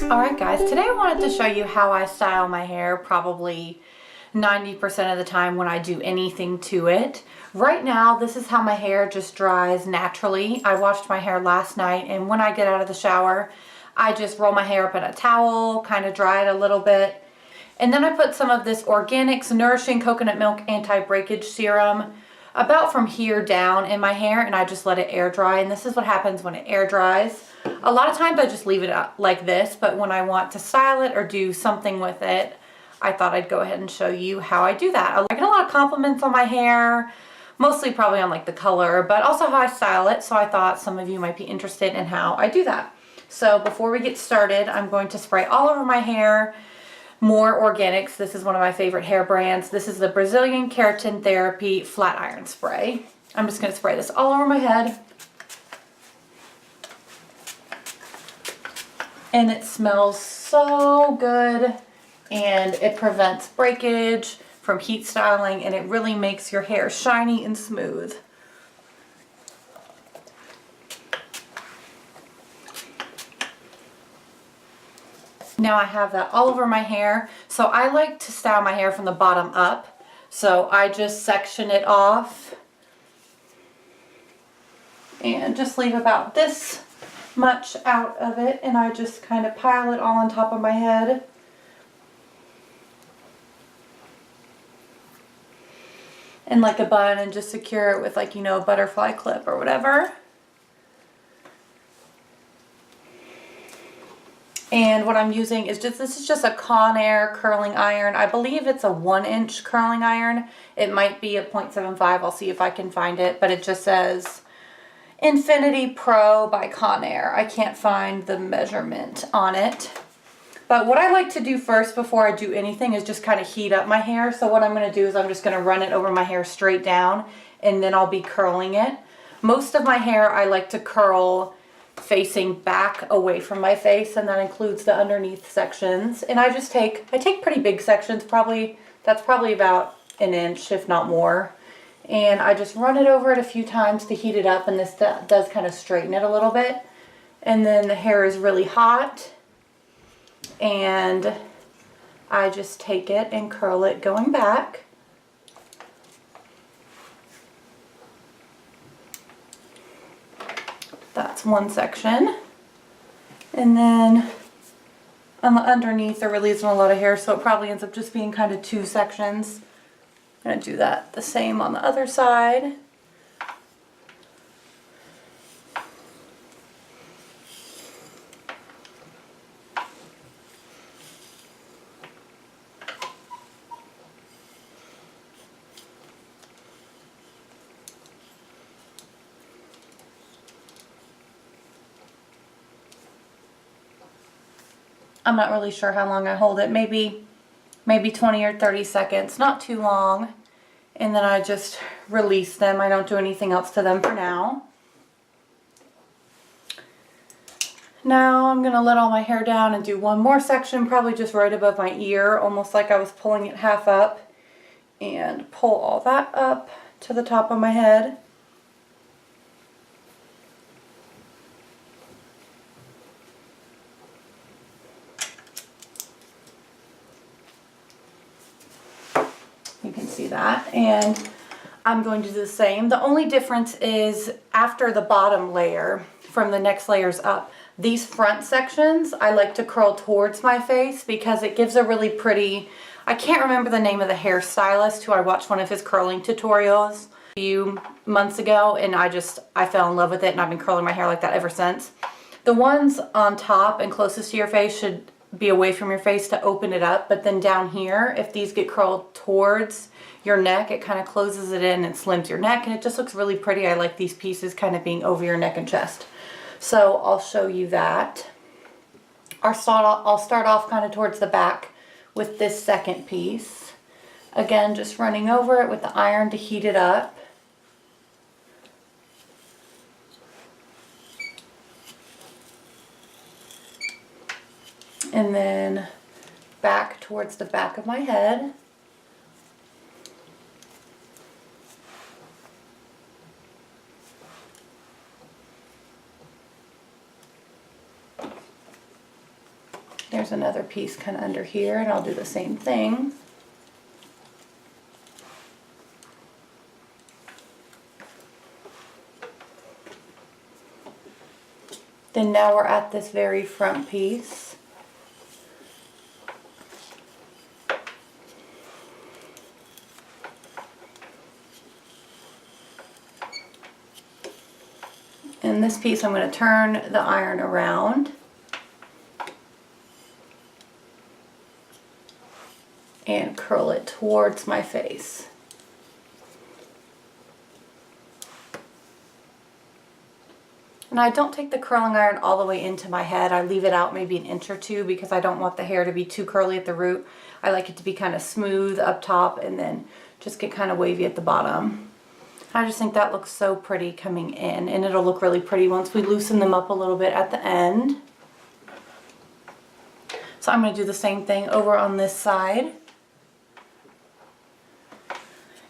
Alright guys, today I wanted to show you how I style my hair probably 90% of the time when I do anything to it. Right now, this is how my hair just dries naturally. I washed my hair last night, and when I get out of the shower, I just roll my hair up in a towel, kind of dry it a little bit. And then I put some of this Organics Nourishing Coconut Milk Anti-Breakage Serum about from here down in my hair, and I just let it air dry. And this is what happens when it air dries. A lot of times I just leave it up like this, but when I want to style it or do something with it, I thought I'd go ahead and show you how I do that. I get a lot of compliments on my hair, mostly probably on like the color, but also how I style it. So I thought some of you might be interested in how I do that. So before we get started, I'm going to spray all over my hair more organics. This is one of my favorite hair brands. This is the Brazilian Keratin Therapy Flat Iron Spray. I'm just going to spray this all over my head. And it smells so good, and it prevents breakage from heat styling, and it really makes your hair shiny and smooth. Now I have that all over my hair. So I like to style my hair from the bottom up. So I just section it off and just leave about this much out of it, and I just kind of pile it all on top of my head. And like a bun, and just secure it with, like, you know, a butterfly clip or whatever. And what I'm using is this is just a Conair curling iron. I believe it's a 1-inch curling iron. It might be a 0.75. I'll see if I can find it, but it just says Infinity Pro by Conair. I can't find the measurement on it. But what I like to do first before I do anything is just kind of heat up my hair. So what I'm going to do is I'm just going to run it over my hair straight down, and then I'll be curling it. Most of my hair I like to curl facing back away from my face, and that includes the underneath sections. And I take pretty big sections, that's probably about 1 inch, if not more. And I just run it over it a few times to heat it up, and this does kind of straighten it a little bit. And then the hair is really hot, and I just take it and curl it going back. That's one section. And then on the underneath there really isn't a lot of hair, so it probably ends up just being kind of 2 sections. I'm going to do that the same on the other side. I'm not really sure how long I hold it, maybe 20 or 30 seconds, not too long. And then I just release them. I don't do anything else to them for now. Now I'm going to let all my hair down and do one more section, probably just right above my ear, almost like I was pulling it half up, and pull all that up to the top of my head. You can see that, and I'm going to do the same. The only difference is after the bottom layer, from the next layers up, these front sections I like to curl towards my face because it gives a really pretty, I can't remember the name of the hairstylist who I watched one of his curling tutorials a few months ago, and I fell in love with it, and I've been curling my hair like that ever since. The ones on top and closest to your face should be away from your face to open it up, but then down here, if these get curled towards your neck, it kind of closes it in and slims your neck, and it just looks really pretty. I like these pieces kind of being over your neck and chest. So I'll show you that. I'll start off kind of towards the back with this second piece. Again, just running over it with the iron to heat it up. And then back towards the back of my head. there's another piece kind of under here, and I'll do the same thing. Then now we're at this very front piece. In this piece, I'm going to turn the iron around and curl it towards my face. And I don't take the curling iron all the way into my head. I leave it out maybe an inch or two because I don't want the hair to be too curly at the root. I like it to be kind of smooth up top and then just get kind of wavy at the bottom. I just think that looks so pretty coming in, and it'll look really pretty once we loosen them up a little bit at the end. So I'm going to do the same thing over on this side.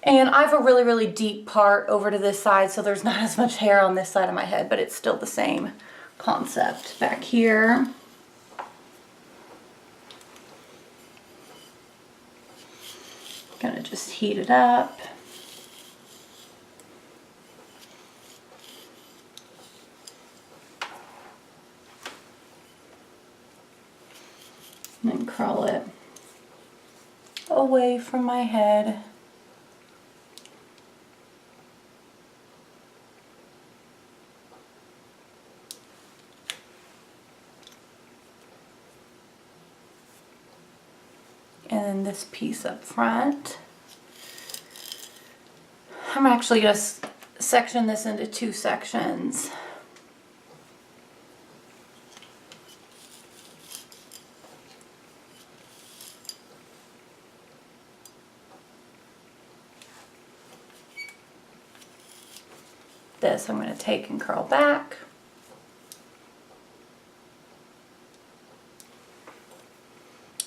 And I have a really, really deep part over to this side, so there's not as much hair on this side of my head, but it's still the same concept back here. Gonna just heat it up. And then curl it away from my head. And then this piece up front. I'm actually going to section this into two sections. This I'm going to take and curl back.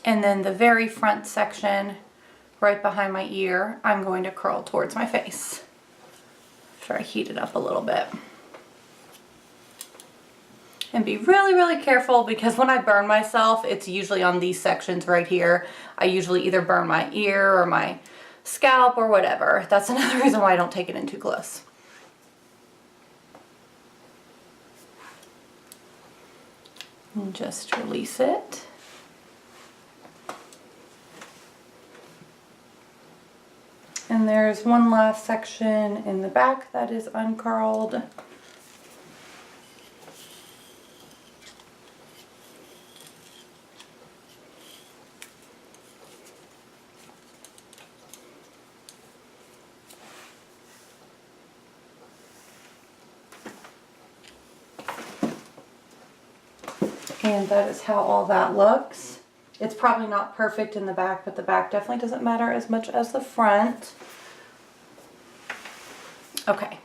And then the very front section right behind my ear, I'm going to curl towards my face after I heat it up a little bit. And be really, really careful because when I burn myself, it's usually on these sections right here. I usually either burn my ear or my scalp or whatever. That's another reason why I don't take it in too close. And just release it. And there's one last section in the back that is uncurled. And that is how all that looks. It's probably not perfect in the back, but the back definitely doesn't matter as much as the front. Okay.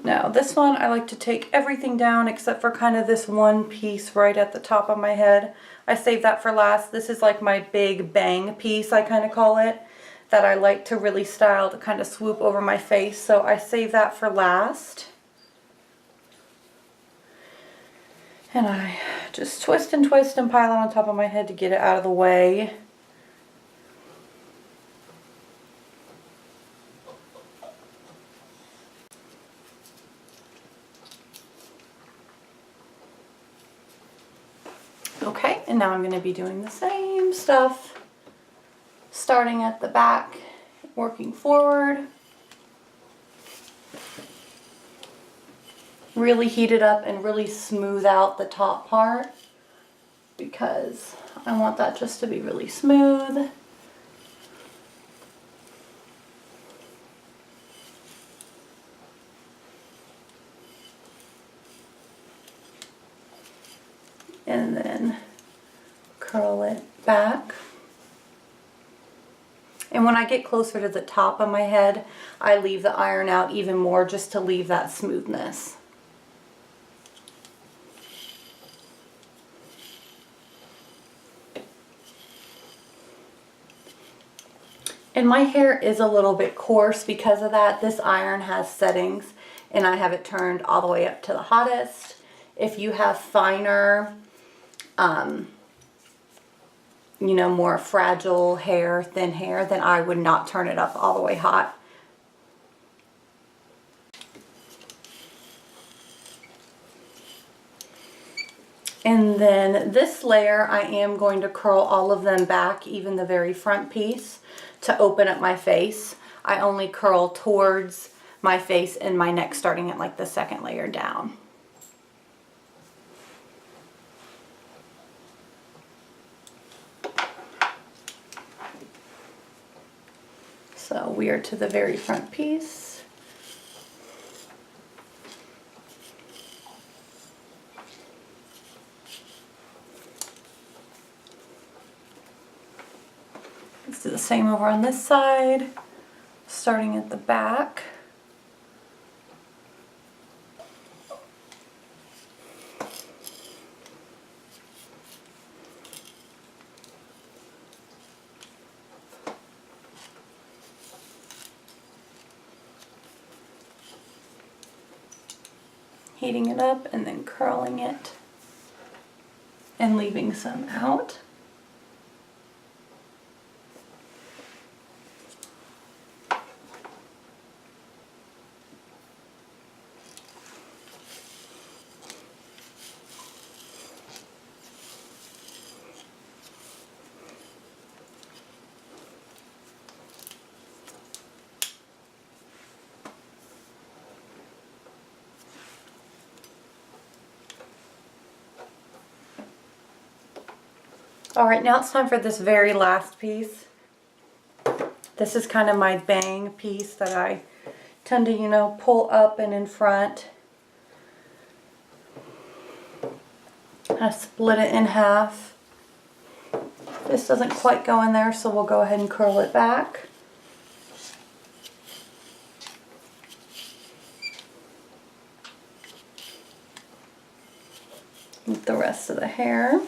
Now this one, I like to take everything down except for kind of this one piece right at the top of my head. I save that for last. This is like my big bang piece, I kind of call it, that I like to really style to kind of swoop over my face. So I save that for last. And I just twist and pile it on top of my head to get it out of the way. Okay, and now I'm going to be doing the same stuff, starting at the back, working forward. Really heat it up and really smooth out the top part because I want that just to be really smooth. And then curl it back. And when I get closer to the top of my head, I leave the iron out even more just to leave that smoothness. And my hair is a little bit coarse because of that. This iron has settings and I have it turned all the way up to the hottest. If you have finer, you know, more fragile hair, thin hair, then I would not turn it up all the way hot. And then this layer, I am going to curl all of them back, even the very front piece, to open up my face. I only curl towards my face and my neck, starting at like the second layer down. So we are to the very front piece. Let's do the same over on this side, starting at the back. Heating it up and then curling it and leaving some out. Alright, now it's time for this very last piece. This is kind of my bang piece that I tend to, you know, pull up and in front. I split it in half. This doesn't quite go in there, so we'll go ahead and curl it back. With the rest of the hair.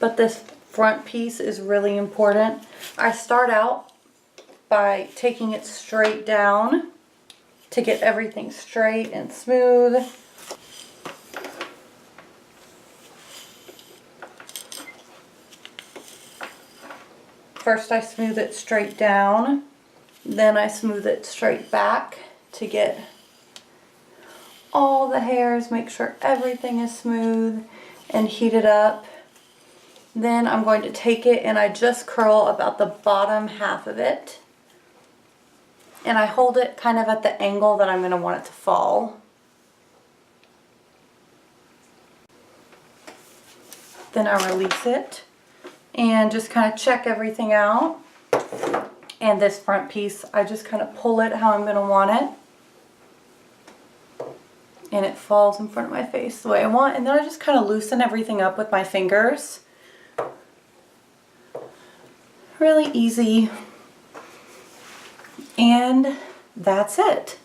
But this front piece is really important. I start out by taking it straight down to get everything straight and smooth. First I smooth it straight down, then I smooth it straight back to get all the hairs, make sure everything is smooth, and heat it up. Then I'm going to take it and I just curl about the bottom half of it. And I hold it kind of at the angle that I'm going to want it to fall. Then I release it and just kind of check everything out. And this front piece, I just kind of pull it how I'm going to want it. And it falls in front of my face the way I want. And then I just kind of loosen everything up with my fingers. Really easy. And that's it.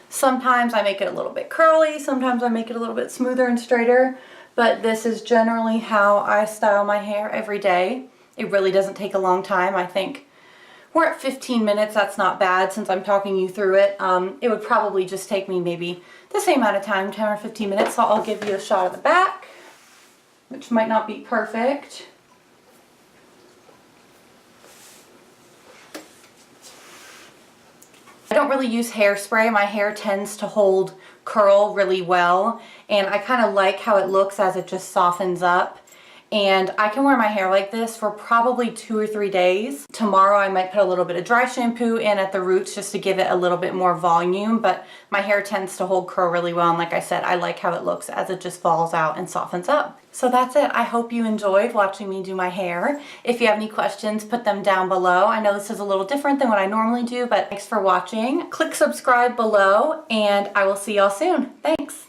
Sometimes I make it a little bit curly, sometimes I make it a little bit smoother and straighter, but this is generally how I style my hair every day. It really doesn't take a long time. I think we're at 15 minutes. That's not bad since I'm talking you through it. It would probably just take me maybe the same amount of time, 10 or 15 minutes, so I'll give you a shot of the back, which might not be perfect. I don't really use hairspray. My hair tends to hold curl really well, and I kind of like how it looks as it just softens up. And I can wear my hair like this for probably 2 or 3 days. Tomorrow I might put a little bit of dry shampoo in at the roots just to give it a little bit more volume, but my hair tends to hold curl really well, and like I said, I like how it looks as it just falls out and softens up. So that's it. I hope you enjoyed watching me do my hair. If you have any questions, put them down below. I know this is a little different than what I normally do, but thanks for watching. Click subscribe below, and I will see y'all soon. Thanks.